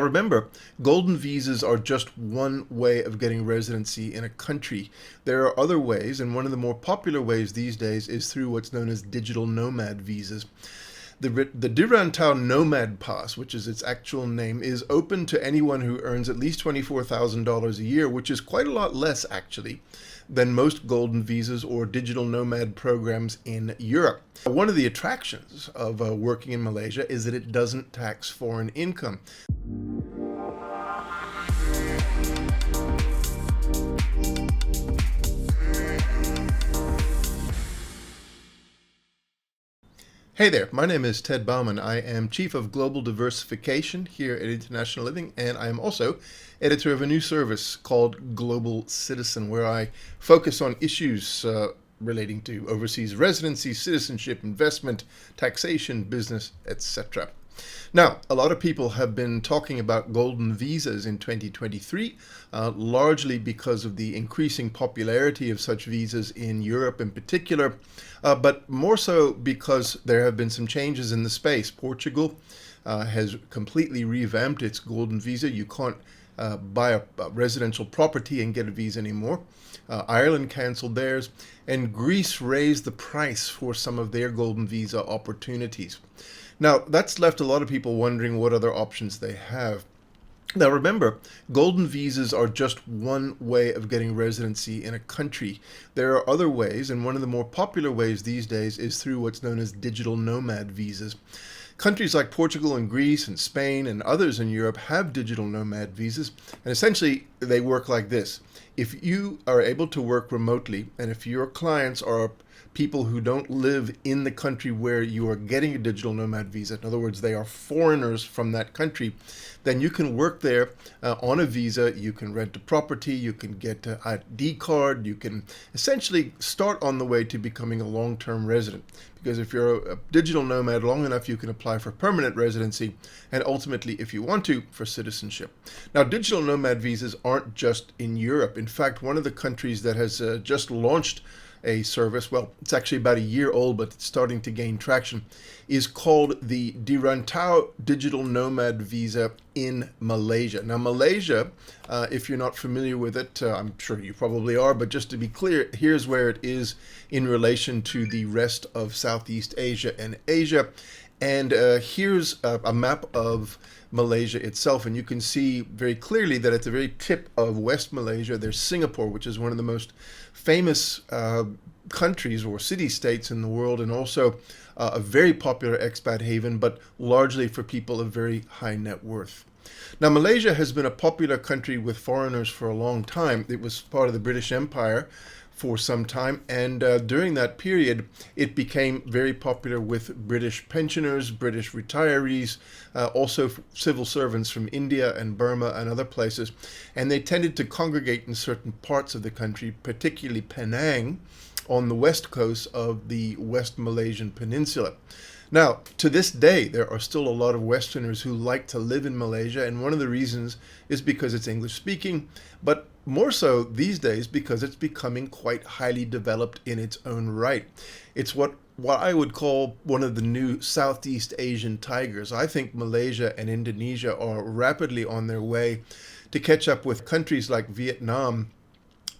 Remember, golden visas are just one way of getting residency in a country. There are other ways, and one of the more popular ways these days is through what's known as digital nomad visas. The Rantau Nomad Pass, which is its actual name, is open to anyone who earns at least $24,000 a year, which is quite a lot less, actually, than most golden visas or digital nomad programs in Europe. One of the attractions of working in Malaysia is that it doesn't tax foreign income. Hey there, my name is Ted Bauman. I am Chief of Global Diversification here at International Living, and I am also editor of a new service called Global Citizen, where I focus on issues relating to overseas residency, citizenship, investment, taxation, business, etc. Now, a lot of people have been talking about golden visas in 2023, largely because of the increasing popularity of such visas in Europe in particular, but more so because there have been some changes in the space. Portugal has completely revamped its golden visa. You can't buy a residential property and get a visa anymore. Ireland canceled theirs, and Greece raised the price for some of their golden visa opportunities. Now, that's left a lot of people wondering what other options they have. Now remember, golden visas are just one way of getting residency in a country. There are other ways, and one of the more popular ways these days is through what's known as digital nomad visas. Countries like Portugal and Greece and Spain and others in Europe have digital nomad visas, and essentially they work like this. If you are able to work remotely, and if your clients are people who don't live in the country where you are getting a digital nomad visa, in other words, they are foreigners from that country, then you can work there on a visa, you can rent a property, you can get an ID card, you can essentially start on the way to becoming a long-term resident. Because if you're a digital nomad long enough, you can apply for permanent residency and ultimately, if you want to, for citizenship. Now, digital nomad visas aren't just in Europe. In fact, one of the countries that has just launched a service, well, it's actually about a year old, but it's starting to gain traction, is called the Rantau Digital Nomad Visa in Malaysia. Now, Malaysia, if you're not familiar with it, I'm sure you probably are, but just to be clear, here's where it is in relation to the rest of Southeast Asia and Asia. And here's a map of Malaysia itself, and you can see very clearly that at the very tip of West Malaysia, there's Singapore, which is one of the most famous countries or city-states in the world, and also a very popular expat haven, but largely for people of very high net worth. Now, Malaysia has been a popular country with foreigners for a long time. It was part of the British Empire for some time, and during that period it became very popular with British pensioners, British retirees, also civil servants from India and Burma and other places, and they tended to congregate in certain parts of the country, particularly Penang on the west coast of the West Malaysian Peninsula. Now, to this day, there are still a lot of Westerners who like to live in Malaysia, and one of the reasons is because it's English speaking, but more so these days because it's becoming quite highly developed in its own right. It's what I would call one of the new Southeast Asian tigers. I think Malaysia and Indonesia are rapidly on their way to catch up with countries like Vietnam,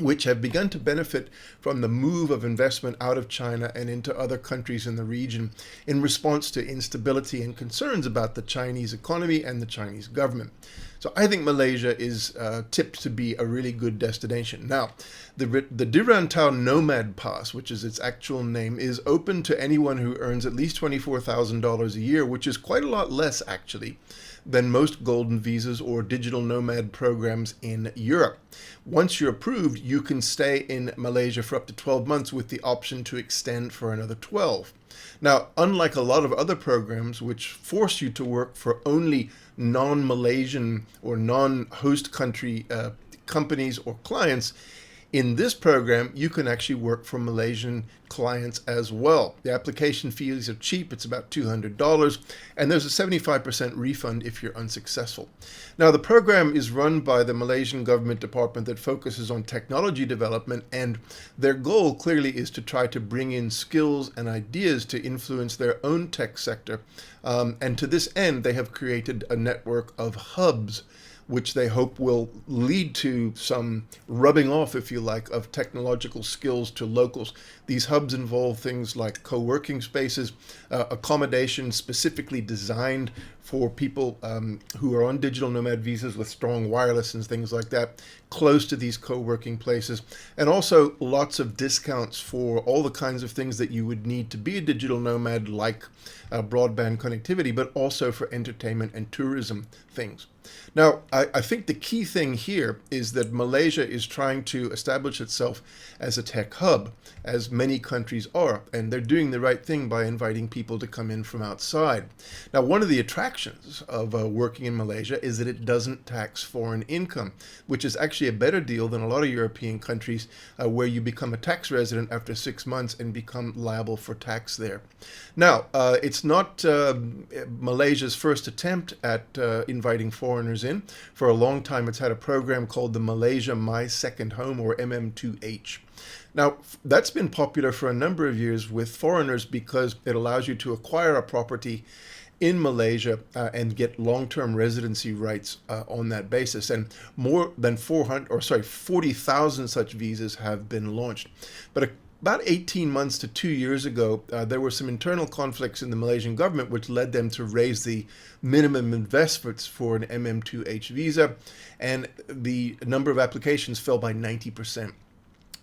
which have begun to benefit from the move of investment out of China and into other countries in the region in response to instability and concerns about the Chinese economy and the Chinese government. So I think Malaysia is tipped to be a really good destination. Now, the Rantau Nomad Pass, which is its actual name, is open to anyone who earns at least $24,000 a year, which is quite a lot less, actually, than most golden visas or digital nomad programs in Europe. Once you're approved, you can stay in Malaysia for up to 12 months with the option to extend for another 12. Now, unlike a lot of other programs which force you to work for only non-Malaysian or non-host country companies or clients, In this program, you can actually work for Malaysian clients as well. The application fees are cheap, it's about $200, and there's a 75% refund if you're unsuccessful. Now, the program is run by the Malaysian government department that focuses on technology development, and their goal clearly is to try to bring in skills and ideas to influence their own tech sector. And to this end, they have created a network of hubs which they hope will lead to some rubbing off, if you like, of technological skills to locals. These hubs involve things like co-working spaces, accommodation specifically designed for people who are on digital nomad visas with strong wireless and things like that, close to these co-working places, and also lots of discounts for all the kinds of things that you would need to be a digital nomad, like broadband connectivity, but also for entertainment and tourism things. Now, I think the key thing here is that Malaysia is trying to establish itself as a tech hub, as many countries are, and they're doing the right thing by inviting people to come in from outside. Now, one of the attractions of working in Malaysia is that it doesn't tax foreign income, which is actually a better deal than a lot of European countries where you become a tax resident after 6 months and become liable for tax there. Now, it's not Malaysia's first attempt at inviting foreigners in. For a long time, it's had a program called the Malaysia My Second Home, or MM2H. Now, that's been popular for a number of years with foreigners because it allows you to acquire a property in Malaysia and get long-term residency rights on that basis. And more than 40,000 such visas have been launched. But about 18 months to 2 years ago, there were some internal conflicts in the Malaysian government which led them to raise the minimum investments for an MM2H visa, and the number of applications fell by 90%.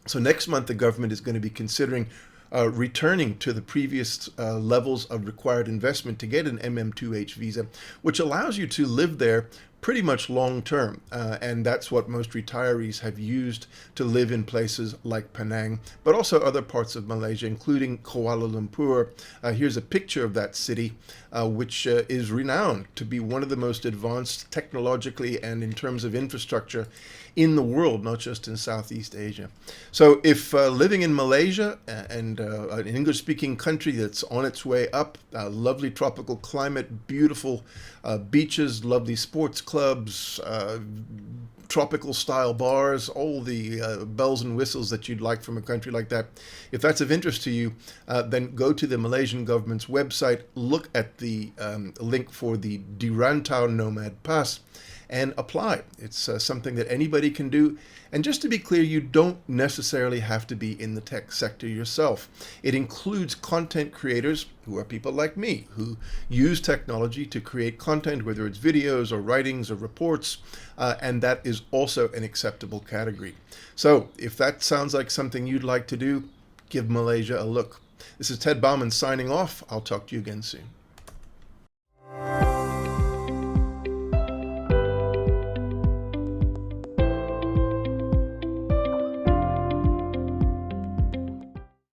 So next month, the government is going to be considering returning to the previous levels of required investment to get an MM2H visa, which allows you to live there pretty much long term. And that's what most retirees have used to live in places like Penang, but also other parts of Malaysia, including Kuala Lumpur. Here's a picture of that city, which is renowned to be one of the most advanced technologically and in terms of infrastructure in the world, not just in Southeast Asia. So if living in Malaysia and an English-speaking country that's on its way up, lovely tropical climate, beautiful beaches, lovely sports clubs, tropical style bars, all the bells and whistles that you'd like from a country like that. If that's of interest to you, then go to the Malaysian government's website, look at the link for the Rantau Nomad Pass, and apply. It's something that anybody can do. And just to be clear, you don't necessarily have to be in the tech sector yourself. It includes content creators, who are people like me, who use technology to create content, whether it's videos or writings or reports, and that is also an acceptable category. So if that sounds like something you'd like to do, give Malaysia a look. This is Ted Bauman signing off. I'll talk to you again soon.